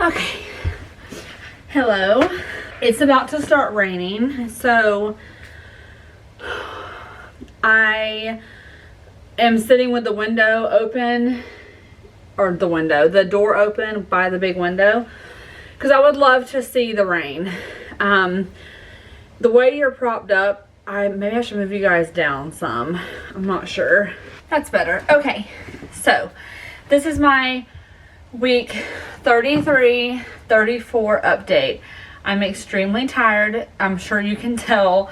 Okay, hello. It's about to start raining, so I am sitting with the window open, or the door open by the big window, because I would love to see the rain. The way you're propped up, maybe I should move you guys down some. I'm not sure. That's better. Okay, so this is my week 33, 34 update. I'm extremely tired. I'm sure you can tell.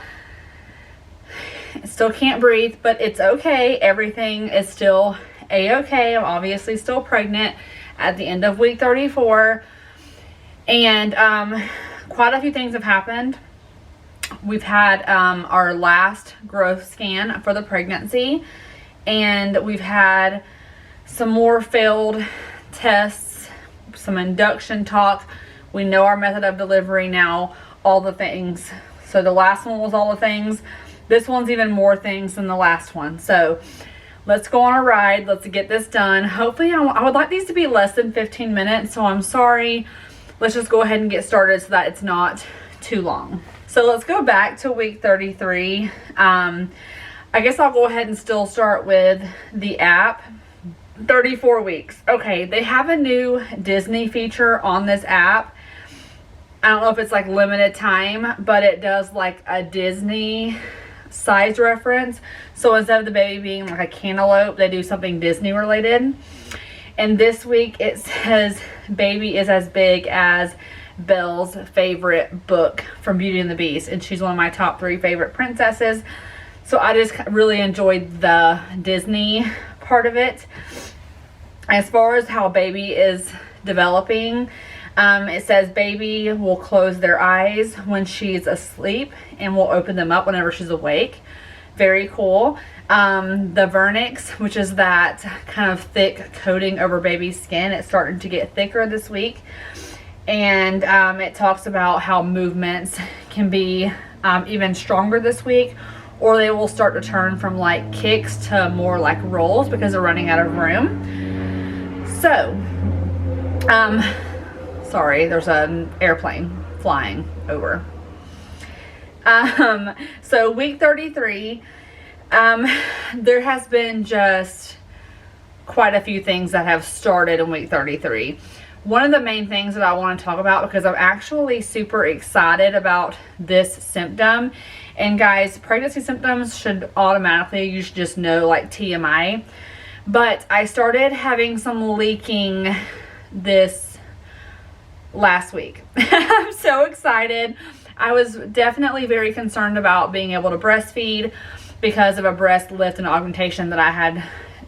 I still can't breathe, but it's okay. Everything is still a-okay. I'm obviously still pregnant at the end of week 34. And quite a few things have happened. We've had our last growth scan for the pregnancy, and we've had some more failed tests, some induction talk. We know our method of delivery now, all the things. So the last one was all the things. This one's even more things than the last one. So let's go on a ride. Let's get this done. Hopefully, I would like these to be less than 15 minutes. So I'm sorry. Let's just go ahead and get started so that it's not too long. So let's go back to week 33. I guess I'll go ahead and still start with the app. 34 weeks. Okay, they have a new Disney feature on this app. I don't know if it's like limited time, but it does like a Disney size reference. So instead of the baby being like a cantaloupe, they do something Disney related. And this week it says baby is as big as Belle's favorite book from Beauty and the Beast, and she's one of my top 3 favorite princesses. So I just really enjoyed the Disney part of it. As far as how baby is developing, it says baby will close their eyes when she's asleep and will open them up whenever she's awake. Very cool. The vernix, which is that kind of thick coating over baby's skin, it's starting to get thicker this week. And it talks about how movements can be even stronger this week, or they will start to turn from like kicks to more like rolls because they're running out of room. So, sorry, there's an airplane flying over. So week 33, there has been just quite a few things that have started in week 33. One of the main things that I want to talk about, because I'm actually super excited about this symptom. And guys, pregnancy symptoms should automatically, you should just know, like TMI. But I started having some leaking this last week. I'm so excited. I was definitely very concerned about being able to breastfeed because of a breast lift and augmentation that I had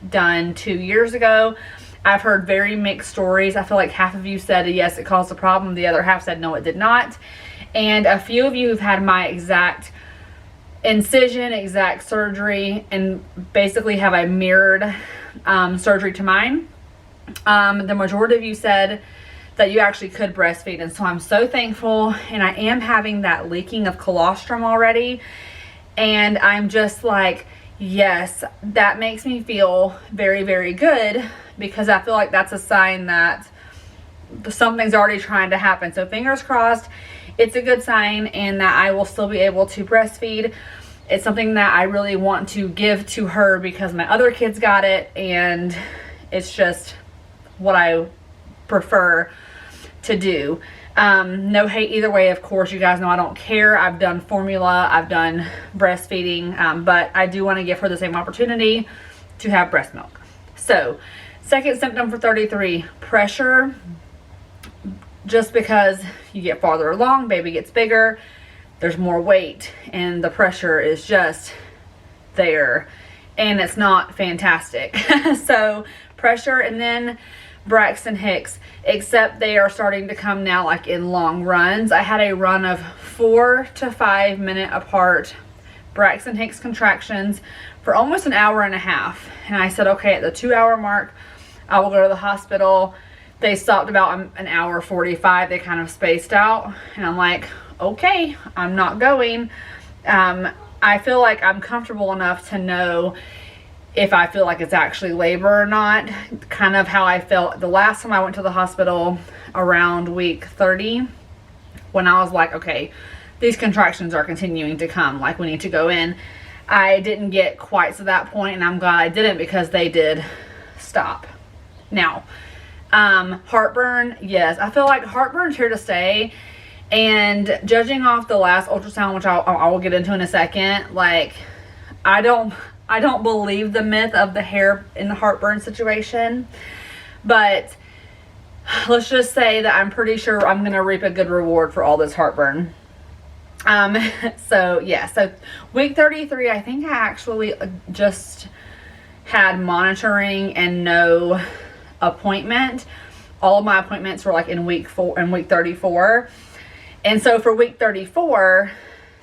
done 2 years ago. I've heard very mixed stories. I feel like half of you said yes, it caused a problem. The other half said no, it did not. And a few of you have had my exact incision, exact surgery, and basically have a mirrored surgery to mine. The majority of you said that you actually could breastfeed, and so I'm so thankful. And I am having that leaking of colostrum already, and I'm just like, yes, that makes me feel very, very good, because I feel like that's a sign that something's already trying to happen. So fingers crossed, it's a good sign, and that I will still be able to breastfeed. It's something that I really want to give to her because my other kids got it, and it's just what I prefer to do. No hate either way, of course. You guys know I don't care. I've done formula, I've done breastfeeding, but I do want to give her the same opportunity to have breast milk. So, second symptom for 33, pressure. Just because you get farther along, baby gets bigger, there's more weight, and the pressure is just there, and it's not fantastic. So pressure, and then Braxton Hicks, except they are starting to come now like in long runs. I had a run of 4 to 5 minute apart Braxton Hicks contractions for almost an hour and a half, and I said, okay, at the 2 hour mark I will go to the hospital. They stopped about an hour 45. They kind of spaced out, and I'm like, okay, I'm not going. I feel like I'm comfortable enough to know if I feel like it's actually labor or not. Kind of how I felt the last time I went to the hospital around week 30, when I was like, okay, these contractions are continuing to come, like we need to go in. I didn't get quite to that point, and I'm glad I didn't, because they did stop. Now, heartburn, yes, I feel like heartburn's here to stay. And judging off the last ultrasound, which I will get into in a second, like, I don't believe the myth of the hair in the heartburn situation, but let's just say that I'm pretty sure I'm gonna reap a good reward for all this heartburn. So yeah, so week 33, I think I actually just had monitoring and no appointment. All of my appointments were like in week 34. And so for week 34,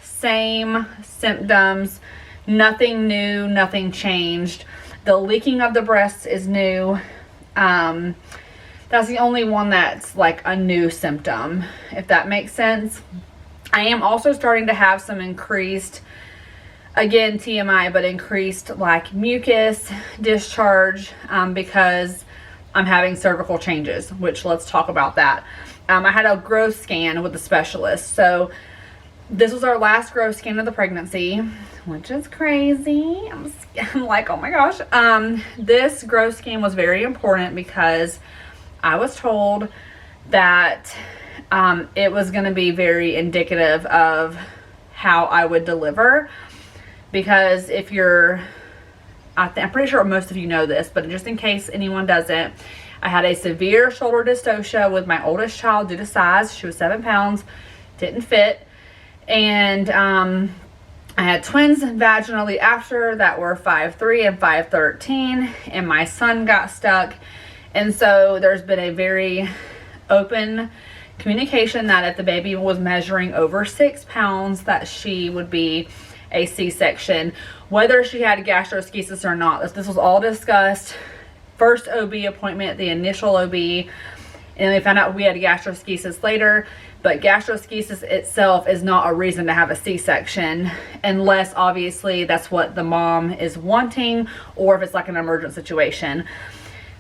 same symptoms, nothing new, nothing changed. The leaking of the breasts is new. That's the only one that's like a new symptom, if that makes sense. I am also starting to have some increased, again, TMI, but increased like mucus discharge, because I'm having cervical changes, which let's talk about that. I had a growth scan with the specialist. So this was our last growth scan of the pregnancy, which is crazy. I'm like, oh my gosh. This growth scan was very important because I was told that it was going to be very indicative of how I would deliver. Because if you're, I'm pretty sure most of you know this, but just in case anyone doesn't, I had a severe shoulder dystocia with my oldest child due to size. She was 7 pounds, didn't fit. And I had twins vaginally after that were 5'3" and 5'13", and my son got stuck. And so there's been a very open communication that if the baby was measuring over 6 pounds, that she would be a C-section, whether she had gastroschisis or not. This was all discussed. First OB appointment, the initial OB, and we found out we had gastroschisis later. But gastroschisis itself is not a reason to have a C-section, unless obviously that's what the mom is wanting, or if it's like an emergent situation.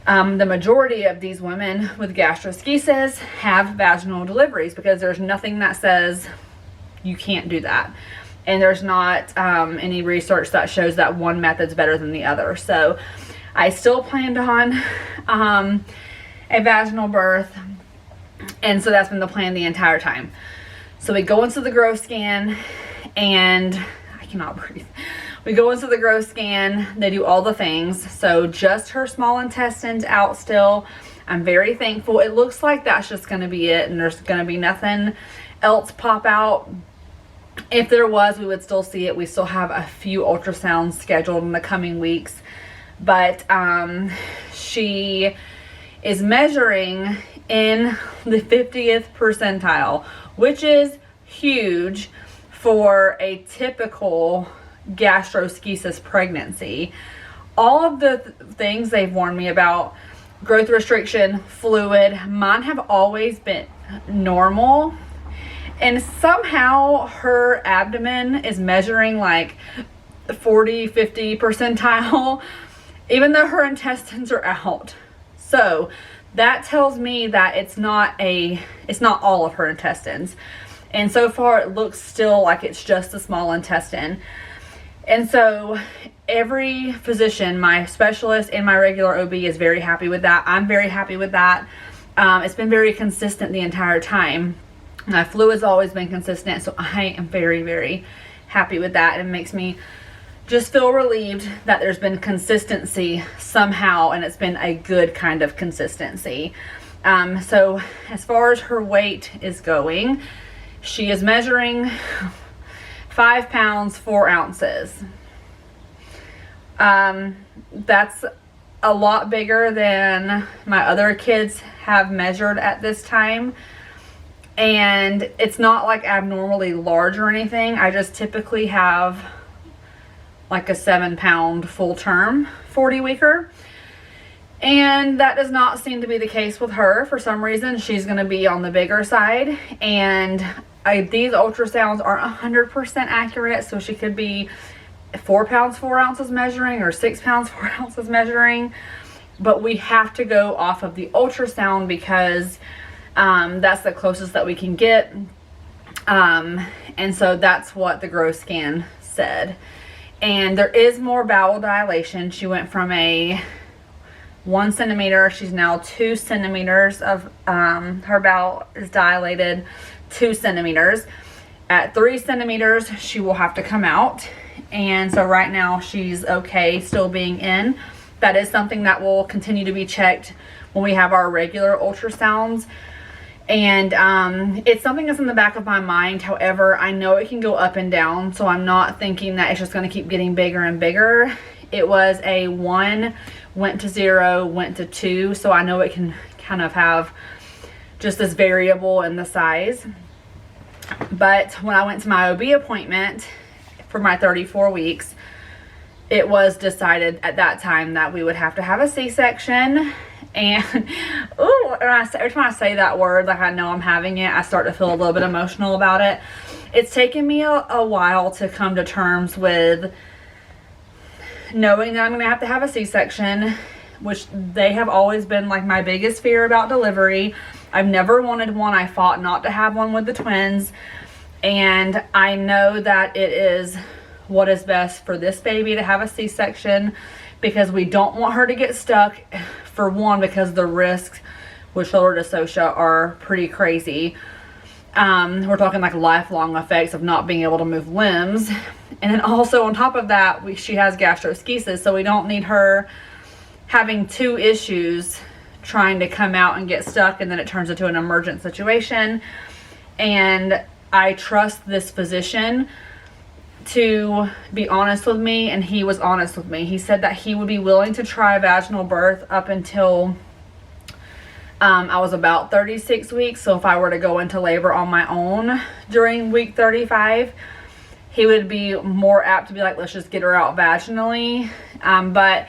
The majority of these women with gastroschisis have vaginal deliveries, because there's nothing that says you can't do that. And there's not any research that shows that one method's better than the other. So I still planned on a vaginal birth. And so that's been the plan the entire time. So we go into the growth scan, and I cannot breathe. We go into the growth scan. They do all the things. So just her small intestines out still. I'm very thankful. It looks like that's just going to be it, and there's going to be nothing else pop out. If there was, we would still see it. We still have a few ultrasounds scheduled in the coming weeks. But she is measuring in the 50th percentile, which is huge for a typical gastroschisis pregnancy. All of the things they've warned me about, growth restriction, fluid, mine have always been normal. And somehow her abdomen is measuring like 40, 50 percentile, even though her intestines are out. So that tells me that it's not all of her intestines. And so far it looks still like it's just the small intestine. And so every physician, my specialist and my regular OB, is very happy with that. I'm very happy with that. It's been very consistent the entire time. My fluid's always been consistent, so I am very, very happy with that. It makes me just feel relieved that there's been consistency somehow, and it's been a good kind of consistency. So as far as her weight is going, she is measuring 5 pounds 4 ounces. That's a lot bigger than my other kids have measured at this time. And it's not like abnormally large or anything. I just typically have like a 7 pound full term 40 weeker. And that does not seem to be the case with her. For some reason, she's going to be on the bigger side. And these ultrasounds aren't 100% accurate. So she could be 4 pounds 4 ounces measuring or 6 pounds 4 ounces measuring, but we have to go off of the ultrasound because that's the closest that we can get. And so that's what the growth scan said. And there is more bowel dilation. She went from a 1 centimeter, she's now 2 centimeters of her bowel is dilated 2 centimeters. At 3 centimeters, she will have to come out. And so right now she's okay still being in. That is something that will continue to be checked when we have our regular ultrasounds. And it's something that's in the back of my mind. However, I know it can go up and down, so I'm not thinking that it's just going to keep getting bigger and bigger. It was a 1, went to 0, went to 2, so I know it can kind of have just this variable in the size. But when I went to my OB appointment for my 34 weeks, it was decided at that time that we would have to have a C-section. And ooh, every time I say that word, like I know I'm having it, I start to feel a little bit emotional about it. It's taken me a while to come to terms with knowing that I'm going to have a C-section, which they have always been like my biggest fear about delivery. I've never wanted one. I fought not to have one with the twins. And I know that it is what is best for this baby to have a C-section, because we don't want her to get stuck, for one, because the risks with shoulder dystocia are pretty crazy. We're talking like lifelong effects of not being able to move limbs. And then also on top of that, she has gastroschisis, so we don't need her having 2 issues trying to come out and get stuck, and then it turns into an emergent situation. And I trust this physician to be honest with me, and he was honest with me. He said that he would be willing to try vaginal birth up until I was about 36 weeks. So if I were to go into labor on my own during week 35, he would be more apt to be like, let's just get her out vaginally. But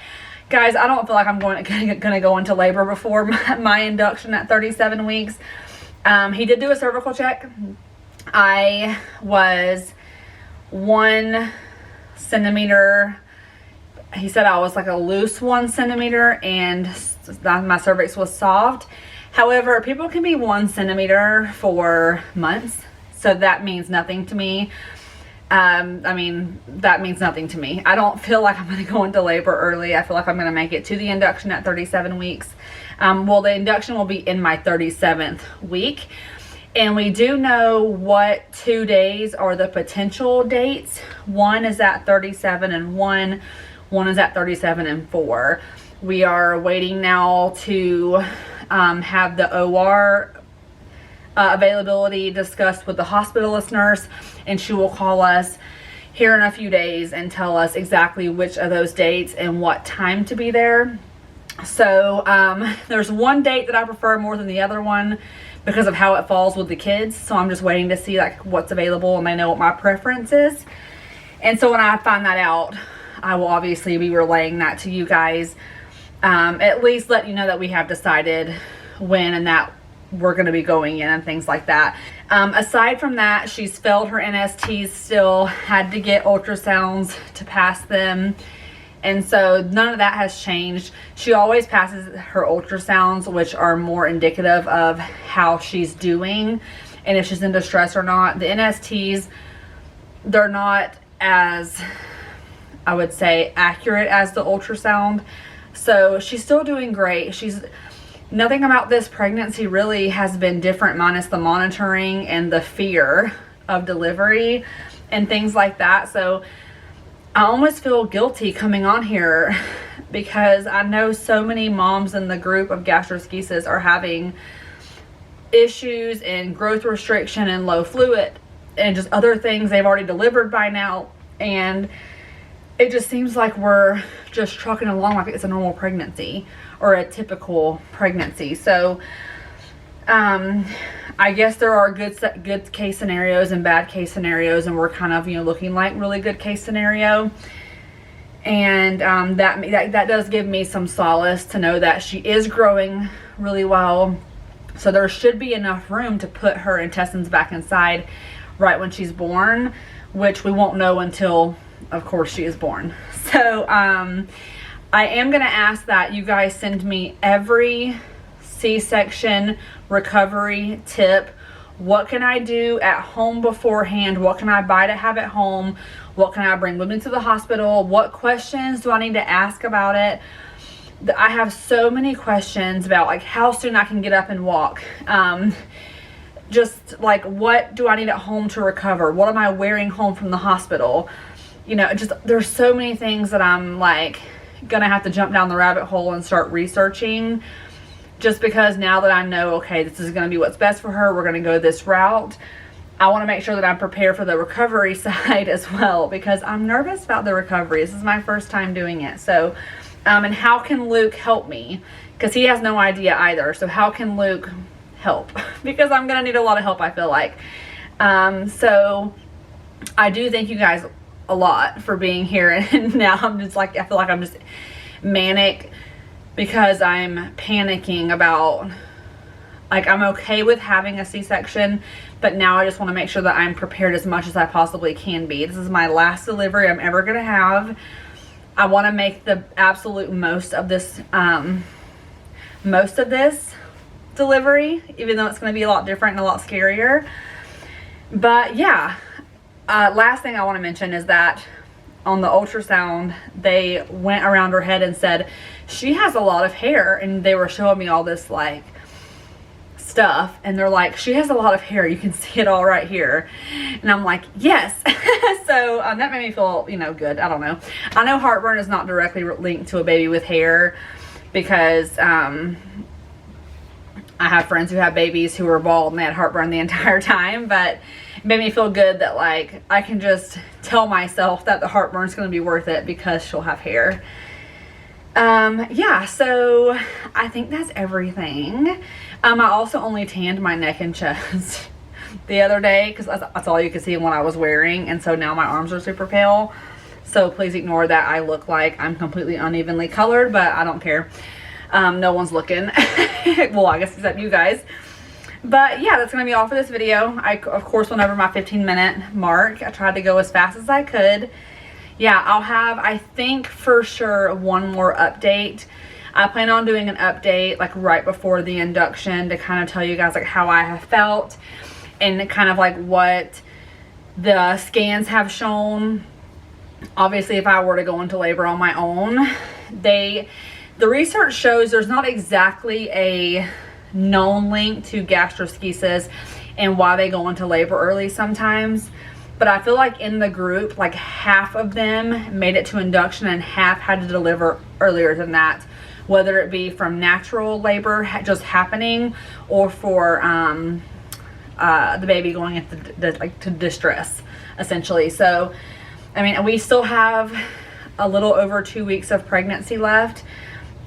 guys, I don't feel like I'm going to go into labor before my induction at 37 weeks. He did do a cervical check. I was 1 centimeter. He said I was like a loose 1 centimeter, and my cervix was soft. However, people can be 1 centimeter for months, so that means nothing to me. I mean, that means nothing to me. I don't feel like I'm going to go into labor early. I feel like I'm going to make it to the induction at 37 weeks. Well, the induction will be in my 37th week. And we do know what 2 days are the potential dates. 1 is at 37 and 1 is at 37 and 4. We are waiting now to have the OR availability discussed with the hospitalist nurse, and she will call us here in a few days and tell us exactly which of those dates and what time to be there. So there's one date that I prefer more than the other one because of how it falls with the kids. So I'm just waiting to see like what's available, and I know what my preference is. And so when I find that out, I will obviously be relaying that to you guys. At least let you know that we have decided when and that we're going to be going in and things like that. Aside from that, she's failed her NSTs still, had to get ultrasounds to pass them. And so none of that has changed. She always passes her ultrasounds, which are more indicative of how she's doing and if she's in distress or not. The NSTs, they're not as, I would say, accurate as the ultrasound. So she's still doing great. Nothing about this pregnancy really has been different, minus the monitoring and the fear of delivery and things like that. So I almost feel guilty coming on here because I know so many moms in the group of gastroschisis are having issues and growth restriction and low fluid and just other things they've already delivered by now. And it just seems like we're just trucking along like it's a normal pregnancy or a typical pregnancy. So I guess there are good case scenarios and bad case scenarios, and we're kind of, looking like really good case scenario. And that does give me some solace to know that she is growing really well. So there should be enough room to put her intestines back inside right when she's born, which we won't know until of course she is born. So I am going to ask that you guys send me every C-section recovery tip. What can I do at home beforehand? What can I buy to have at home? What can I bring with me to the hospital? What questions do I need to ask about it? I have so many questions about like how soon I can get up and walk. Just like, what do I need at home to recover? What am I wearing home from the hospital? You know, just there's so many things that I'm like gonna have to jump down the rabbit hole and start researching, just because now that I know, okay, this is gonna be what's best for her, we're gonna go this route. I want to make sure that I'm prepared for the recovery side as well, because I'm nervous about the recovery. This is my first time doing it. So and how can Luke help me, because he has no idea either. So how can Luke help? Because I'm gonna need a lot of help, I feel like. So I do thank you guys a lot for being here, and now I'm just like, I feel like I'm just manic because I'm panicking about, like, I'm okay with having a C-section, but now I just want to make sure that I'm prepared as much as I possibly can be. This is my last delivery I'm ever gonna have. I want to make the absolute most of this delivery, even though it's going to be a lot different and a lot scarier. But yeah, last thing I want to mention is that on the ultrasound, they went around her head and said she has a lot of hair, and they were showing me all this like stuff, and they're like, she has a lot of hair, you can see it all right here. And I'm like, yes. So that made me feel, you know, good. I don't know, I know heartburn is not directly linked to a baby with hair, because I have friends who have babies who were bald and they had heartburn the entire time, but it made me feel good that like I can just tell myself that the heartburn is going to be worth it because she'll have hair. Yeah, so I think that's everything. I also only tanned my neck and chest the other day because that's all you could see in what I was wearing, and so now my arms are super pale. So please ignore that I look like I'm completely unevenly colored, but I don't care. No one's looking. Well, I guess except you guys. But yeah, that's gonna be all for this video. I of course went over my 15-minute mark. I tried to go as fast as I could. Yeah, I'll have, I think for sure, one more update. I plan on doing an update like right before the induction to kind of tell you guys like how I have felt and kind of like what the scans have shown. Obviously, if I were to go into labor on my own, the research shows there's not exactly a known link to gastroschisis and why they go into labor early sometimes. But I feel like in the group, like half of them made it to induction and half had to deliver earlier than that, whether it be from natural labor just happening or for the baby going into like to distress, essentially. So, I mean, we still have a little over 2 weeks of pregnancy left.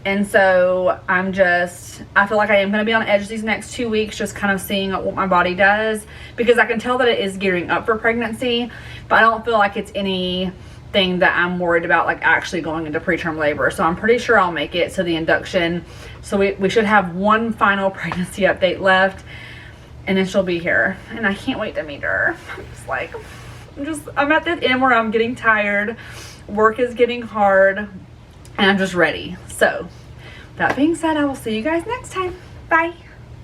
And so I feel like I am going to be on edge these next 2 weeks, just kind of seeing what my body does, because I can tell that it is gearing up for pregnancy, but I don't feel like it's anything that I'm worried about like actually going into preterm labor. So I'm pretty sure I'll make it to the induction. So we should have one final pregnancy update left, and then she'll be here, and I can't wait to meet her. I'm at that end where I'm getting tired, work is getting hard, and I'm just ready. So that being said, I will see you guys next time. Bye.